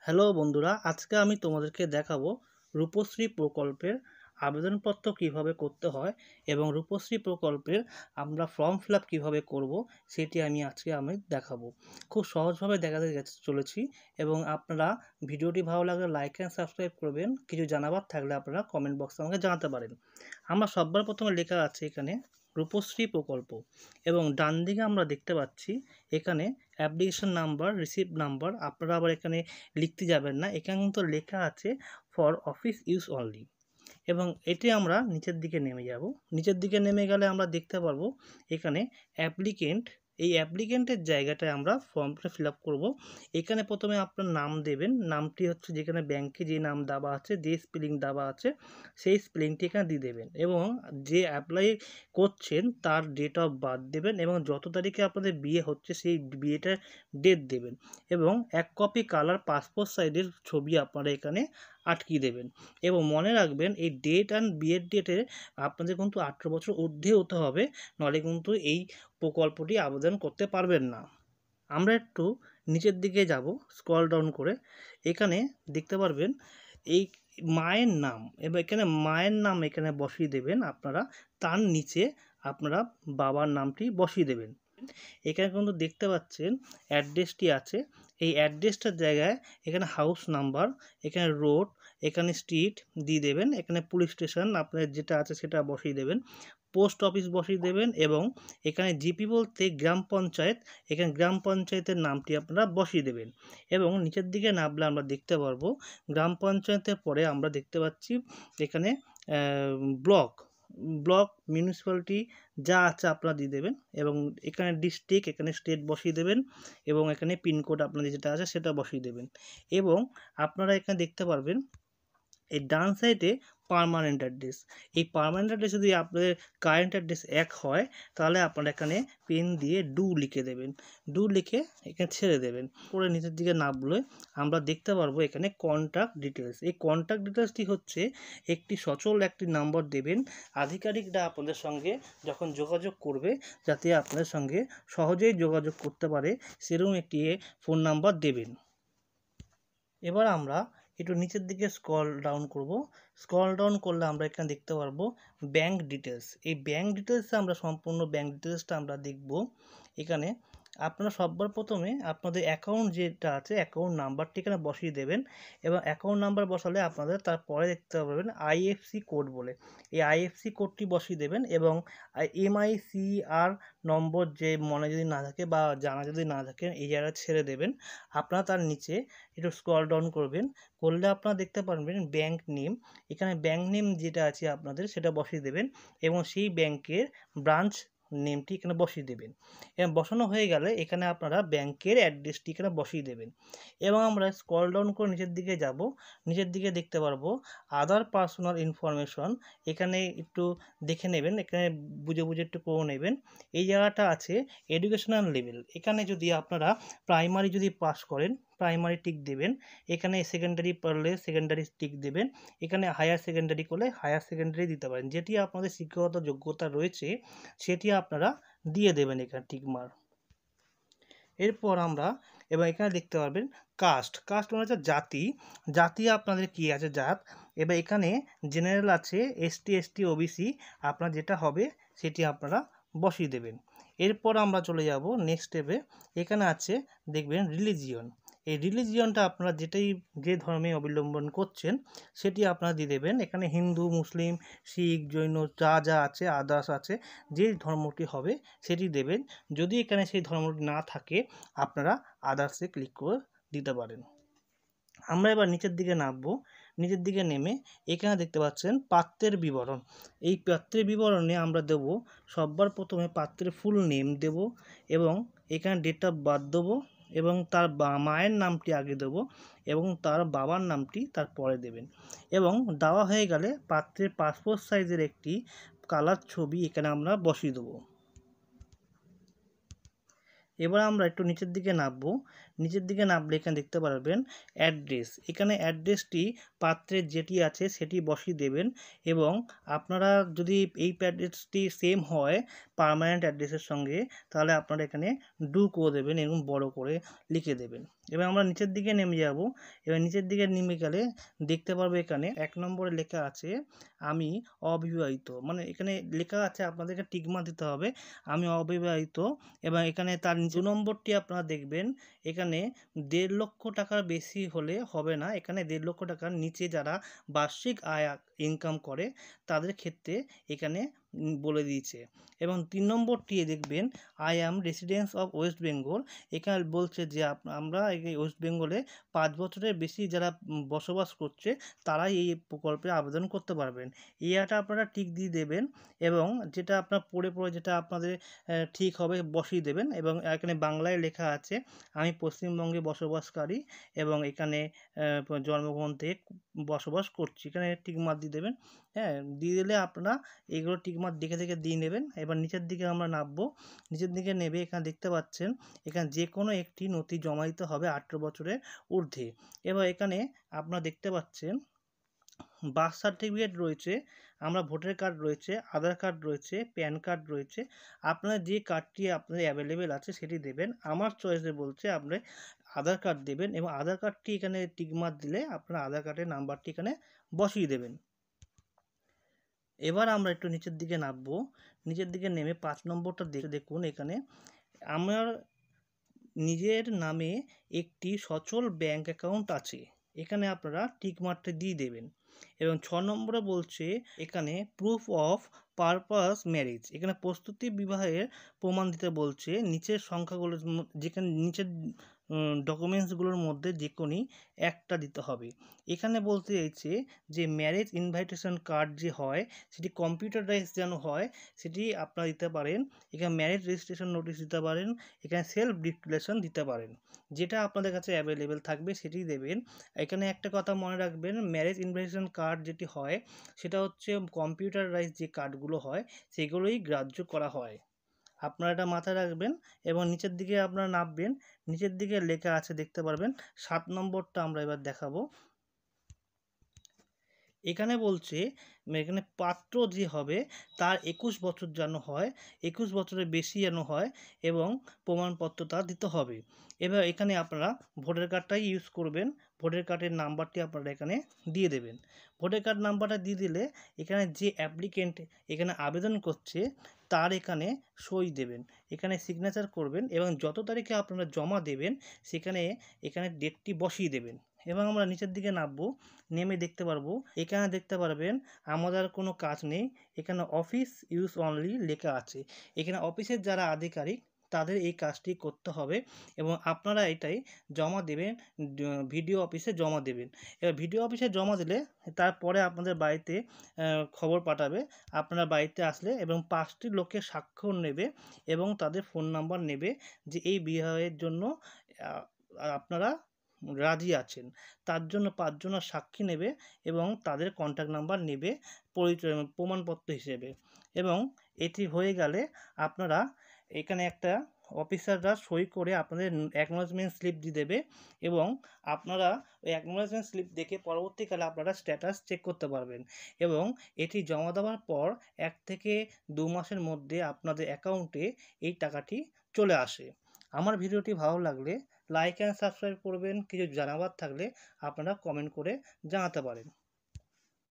Hello বন্ধুরা, আজকে আমি তোমাদেরকে দেখাবো রূপশ্রী প্রকল্পের আবেদনপত্র কিভাবে করতে হয় এবং রূপশ্রী প্রকল্পের আমরা ফর্ম ফিল আপ কীভাবে করবো সেটি আমি দেখাবো। খুব সহজভাবে দেখাতে চলেছি এবং আপনারা ভিডিওটি ভালো লাগলে লাইক অ্যান্ড সাবস্ক্রাইব করবেন। কিছু জানাবার থাকলে আপনারা কমেন্ট বক্সে আমাকে জানাতে পারেন। আমরা সবার প্রথমে লেখা আছে এখানে রূপশ্রী প্রকল্প এবং ডান দিকে আমরা দেখতে পাচ্ছি এখানে অ্যাপ্লিকেশন নাম্বার, রিসিপ্ট নাম্বার। আপনারা আবার এখানে লিখতে যাবেন না, এখানে কিন্তু লেখা আছে ফর অফিস ইউজ অনলি। এবং এটি আমরা নিচের দিকে নেমে যাব। নিচের দিকে নেমে গেলে আমরা দেখতে পারবো এখানে অ্যাপ্লিকেন্ট। এই অ্যাপ্লিকেন্টের জায়গাটায় আমরা ফর্মটা ফিল আপ করবো। এখানে প্রথমে আপনার নাম দেবেন। নামটি হচ্ছে যেখানে ব্যাংকে যে নাম দেওয়া আছে, যে স্পেলিং দেওয়া আছে সেই স্পেলিংটি এখানে দিয়ে দেবেন এবং যে অ্যাপ্লাই করছেন তার ডেট অফ বার্থ দেবেন এবং যত তারিখে আপনাদের বিয়ে হচ্ছে সেই বিয়েটার ডেট দেবেন এবং এক কপি কালার পাসপোর্ট সাইজের ছবি আপনারা এখানে আটকিয়ে দেবেন। এবং মনে রাখবেন এই ডেট অ্যান্ড বিয়ের ডেটে আপনাদের কিন্তু 18 বছর ঊর্ধ্বে হতে হবে, নাহলে কিন্তু এই প্রকল্পটি আবেদন করতে পারবেন না। আমরা একটু নিচের দিকে যাব, স্ক্রল ডাউন করে এখানে দেখতে পারবেন এই মায়ের নাম এবং এখানে মায়ের নাম এখানে বসিয়ে দেবেন আপনারা। তার নিচে আপনারা বাবার নামটি বসিয়ে দেবেন। এখানে কিন্তু দেখতে পাচ্ছেন অ্যাড্রেসটি আছে। এই অ্যাড্রেসটার জায়গায় এখানে হাউস নাম্বার, এখানে রোড, এখানে স্ট্রিট দিয়ে দেবেন। এখানে পুলিশ স্টেশন আপনার যেটা আছে সেটা বসিয়ে দেবেন। পোস্ট অফিস বসিয়ে দেবেন এবং এখানে জিপি বলতে গ্রাম পঞ্চায়েত, এখানে গ্রাম পঞ্চায়েতের নামটি আপনারা বসিয়ে দেবেন। এবং নিচের দিকে নামলে আমরা দেখতে পারবো গ্রাম পঞ্চায়েতের পরে আমরা দেখতে পাচ্ছি এখানে ব্লক, মিউনিসিপ্যালিটি যা আছে আপনারা দিয়ে দেবেন এবং এখানে ডিস্ট্রিক্ট, এখানে স্টেট বসিয়ে দেবেন এবং এখানে পিনকোড আপনাদের যেটা আছে সেটা বসিয়ে দেবেন। এবং আপনারা এখানে দেখতে পারবেন এই ডান সাইডে পার্মানেন্ট অ্যাড্রেস। এই পার্মানেন্ট অ্যাড্রেস যদি আপনাদের কারেন্ট অ্যাড্রেস এক হয় তাহলে আপনারা এখানে পেন দিয়ে ডু লিখে দেবেন। ডু লিখে এখানে ছেড়ে দেবেন। পরে নিচের দিকে নামলে আমরা দেখতে পারবো এখানে কন্ট্যাক্ট ডিটেলস। এই কন্ট্যাক্ট ডিটেলসটি হচ্ছে একটি সচল একটি নাম্বার দেবেন আধিকারিকরা আপনাদের সঙ্গে যখন যোগাযোগ করবে, যাতে আপনাদের সঙ্গে সহজেই যোগাযোগ করতে পারে সেরকম একটি ফোন নাম্বার দেবেন। এবার আমরা একটু নিচের দিকে স্ক্রল ডাউন করব। স্ক্রল ডাউন করলে আমরা এখানে দেখতে পারবো ব্যাংক ডিটেলস। এই ব্যাংক ডিটেলসে আমরা সম্পূর্ণ ব্যাংক ডিটেলসটা আমরা দেখব। এখানে আপনারা সবার প্রথমে আপনাদের অ্যাকাউন্ট যেটা আছে অ্যাকাউন্ট নাম্বারটি এখানে বসিয়ে দেবেন এবং অ্যাকাউন্ট নাম্বার বসালে আপনাদের তারপরে দেখতে পাবেন আইএফসি কোড বলে, এই আইএফসি কোডটি বসিয়ে দেবেন এবং এমআইসিআর নম্বর যে মনে যদি না থাকে বা জানা যদি না থাকে এই জায়গায় ছেড়ে দেবেন। আপনারা তার নিচে একটু স্ক্রল ডাউন করবেন, করলে আপনারা দেখতে পারবেন ব্যাংক নেম। এখানে ব্যাংক নেম যেটা আছে আপনাদের সেটা বসিয়ে দেবেন এবং সেই ব্যাংকের ব্রাঞ্চ নেমটি এখানে বসিয়ে দেবেন। এবং বসানো হয়ে গেলে এখানে আপনারা ব্যাংকের অ্যাড্রেসটি এখানে বসিয়ে দেবেন এবং আমরা স্ক্রল ডাউন করে নিচের দিকে যাব। নিচের দিকে দেখতে পারবো আদার পার্সোনাল ইনফরমেশন। এখানে একটু দেখে নেবেন, এখানে বুঝে বুঝে একটু করে নেবেন। এই জায়গাটা আছে এডুকেশনাল লেভেল। এখানে যদি আপনারা প্রাইমারি যদি পাস করেন প্রাইমারি টিক দেবেন, এখানে সেকেন্ডারি পড়লে সেকেন্ডারি টিক দেবেন, এখানে হায়ার সেকেন্ডারি করলে হায়ার সেকেন্ডারি দিতে পারেন। যেটি আপনাদের শিক্ষাগত যোগ্যতা রয়েছে সেটি আপনারা দিয়ে দেবেন এখানে টিকমার। এরপর আমরা এবার এখানে দেখতে পারবেন কাস্ট। কাস্ট মানে হচ্ছে জাতি। জাতি আপনাদের কি আছে জাত। এবার এখানে জেনারেল আছে, এসটি, ওবিসি, আপনার যেটা হবে সেটি আপনারা বসিয়ে দেবেন। এরপর আমরা চলে যাব নেক্সট স্টেপে। এখানে আছে দেখবেন রিলিজিয়ন। এই রিলিজিয়নটা আপনারা যে ধর্মে অবলম্বন করছেন সেটি আপনারা দিয়ে দেবেন। এখানে হিন্দু, মুসলিম, শিখ, জৈন যা আছে আদার্স আছে, যে ধর্মটি হবে সেটি দেবেন। যদি এখানে সেই ধর্মটি না থাকে আপনারা আদার্সে ক্লিক করে দিতে পারেন। আমরা এবার নিচের দিকে নামবো। নিচের দিকে নেমে এখানে দেখতে পাচ্ছেন পাত্রের বিবরণ। এই পাত্রের বিবরণে আমরা দেব সবার প্রথমে পাত্রের ফুল নেম দেব এবং এখানে ডেট অফ বার্থ দেবো এবং তার মায়ের নামটি আগে দেবো এবং তার বাবার নামটি তারপরে দেবেন। এবং দেওয়া হয়ে গেলে পাত্রের পাসপোর্ট সাইজের একটি কালার ছবি এখানে আমরা বসিয়ে দেবো। এবার আমরা একটু নিচের দিকে নামবো। নিচের দিকে নামলে এখানে দেখতে পারবেন অ্যাড্রেস। এখানে অ্যাড্রেসটি পাত্রের যেটি আছে সেটি বসিয়ে দেবেন এবং আপনারা যদি এই অ্যাড্রেসটি সেম হয় পার্মানেন্ট অ্যাড্রেসের সঙ্গে তাহলে আপনারা এখানে ডু করে দেবেন এবং বড় করে লিখে দেবেন। এবার আমরা নিচের দিকে নেমে যাব। এবার নিচের দিকে নেমে গেলে দেখতে পারবো এখানে 1 নম্বরে লেখা আছে আমি অবিবাহিত, মানে এখানে লেখা আছে আপনাদেরকে টিক মার্ক দিতে হবে আমি অবিবাহিত। এবং এখানে তার 2 নম্বরটি আপনারা দেখবেন এখানে 1.5 লক্ষ টাকার বেশি হলে হবে না, এখানে 1.5 লক্ষ টাকার নিচে যারা বার্ষিক আয় ইনকাম করে তাদের ক্ষেত্রে এখানে বলে দিয়েছে। এবং 3 নম্বরটি দেখবেন I am residence of West Bengal, এখানে বলছে যে আমরা এই ওয়েস্ট বেঙ্গলে 5 বছরের বেশি যারা বসবাস করছে তারাই এই প্রকল্পে আবেদন করতে পারবেন। এটা আপনারা টিক দিয়ে দেবেন এবং যেটা আপনার পড়ে যেটা আপনাদের ঠিক হবে বসিয়ে দেবেন। এবং এখানে বাংলায় লেখা আছে আমি পশ্চিমবঙ্গে বসবাসকারী এবং এখানে জন্মগ্রহণ থেকে বসবাস করছি, এখানে টিক মার্ক দিয়ে দেবেন। হ্যাঁ, দিয়ে দিলে আপনারা এগুলো টিক মার্ক দেখে দেখে দিয়ে নেবেন। এবার নিচের দিকে আমরা নামবো, নিচের দিকে নেবে এখানে দেখতে পাচ্ছেন এখানে যে কোনো একটি নথি জমা দিতে হবে 18 বছরের ঊর্ধ্বে। এবার এখানে আপনারা দেখতে পাচ্ছেন বার্থ সার্টিফিকেট রয়েছে, আমরা ভোটার কার্ড রয়েছে, আধার কার্ড রয়েছে, প্যান কার্ড রয়েছে। আপনার যে কার্ডটি আপনাদের অ্যাভেলেবেল আছে সেটি দেবেন। আমার চয়েসে বলছে আপনি আধার কার্ড দেবেন এবং আধার কার্ডটি এখানে টিক মার্ক দিলে আপনার আধার কার্ডের নাম্বারটি এখানে বসিয়ে দেবেন। এবার আমরা একটু নিচের দিকে নামবো, নিচের দিকে নেমে 5 নম্বরটা দেখুন এখানে আমার নিজের নামে একটি সচল ব্যাংক অ্যাকাউন্ট আছে, এখানে আপনারা টিক মার্কটা দিয়ে দেবেন। এবং 6 নম্বরে বলছে এখানে প্রুফ অফ পারপাস ম্যারেজ, এখানে প্রস্তুতি বিবাহের প্রমাণ দিতে বলছে। নিচের সংখ্যাগুলো যেখানে নিচের ডকুমেন্টসগুলোর মধ্যে যে কোনোই একটা দিতে হবে। এখানে বলতে চাইছে যে ম্যারেজ ইনভাইটেশন কার্ড যে হয় সেটি কম্পিউটারাইজ যেন হয় সেটি আপনারা দিতে পারেন। এখানে ম্যারেজ রেজিস্ট্রেশন নোটিশ দিতে পারেন, এখানে সেলফ ডিক্লারেশন দিতে পারেন, যেটা আপনাদের কাছে অ্যাভেলেবেল থাকবে সেটি দেবেন। এখানে একটা কথা মনে রাখবেন ম্যারেজ ইনভাইটেশন কার্ড যেটি হয় সেটা হচ্ছে কম্পিউটারাইজ যে কার্ডগুলো হয় সেগুলোই গ্রাহ্য করা হয়, আপনারা এটা মাথায় রাখবেন। এবং নিচের দিকে আপনারা নামবেন, নিচের দিকে লেখা আছে দেখতে পারবেন 7 নম্বরটা আমরা এবার দেখাবো। এখানে বলছে এখানে পাত্র যে হবে তার 21 বছর যেন হয়, 21 বছরের বেশি যেন হয় এবং প্রমাণপত্রটা দিতে হবে। এবার এখানে আপনারা ভোটার কার্ডটাই ইউজ করবেন, ভোটার কার্ডের নাম্বারটি আপনারা এখানে দিয়ে দেবেন। ভোটার কার্ড নাম্বারটা দিয়ে দিলে এখানে যে অ্যাপ্লিকেন্ট এখানে আবেদন করছে তার এখানে সই দেবেন, এখানে সিগনেচার করবেন এবং যত তারিখে আপনারা জমা দেবেন সেখানে এখানে ডেটটি বসিয়ে দেবেন। এবং আমরা নিচের দিকে নামবো, নেমে দেখতে পারবো এখানে দেখতে পারবেন আমাদের কোনো কাজ নেই, এখানে অফিস ইউজ অনলি লেখা আছে। এখানে অফিসের যারা আধিকারিক তাদের এই কাজটি করতে হবে এবং আপনারা এটাই জমা দেবেন, ভিডিও অফিসে জমা দেবেন। এবার ভিডিও অফিসে জমা দিলে তারপরে আপনাদের বাড়িতে খবর পাঠাবে, আপনারা বাড়িতে আসলে এবং 5টি লোকের স্বাক্ষর নেবে এবং তাদের ফোন নাম্বার নেবে যে এই বিবাহের জন্য আপনারা রাজি আছেন, তার জন্য 5 জনের সাক্ষী নেবে এবং তাদের কন্ট্যাক্ট নাম্বার নেবে পরিচয় প্রমাণপত্র হিসেবে। এবং এটি হয়ে গেলে আপনারা এখানে একটা অফিসাররা সই করে আপনাদের অ্যাকনোলেজমেন্ট স্লিপ দিয়ে দেবে এবং আপনারা ওই অ্যাকনোলেজমেন্ট স্লিপ দেখে পরবর্তীকালে আপনারা স্ট্যাটাস চেক করতে পারবেন। এবং এটি জমা দেওয়ার পর 1 থেকে 2 মাসের মধ্যে আপনাদের অ্যাকাউন্টে এই টাকাটি চলে আসে। আমার ভিডিওটি ভালো লাগলে লাইক অ্যান্ড সাবস্ক্রাইব করবেন, কিছু জানাবার থাকলে আপনারা কমেন্ট করে জানাতে পারেন।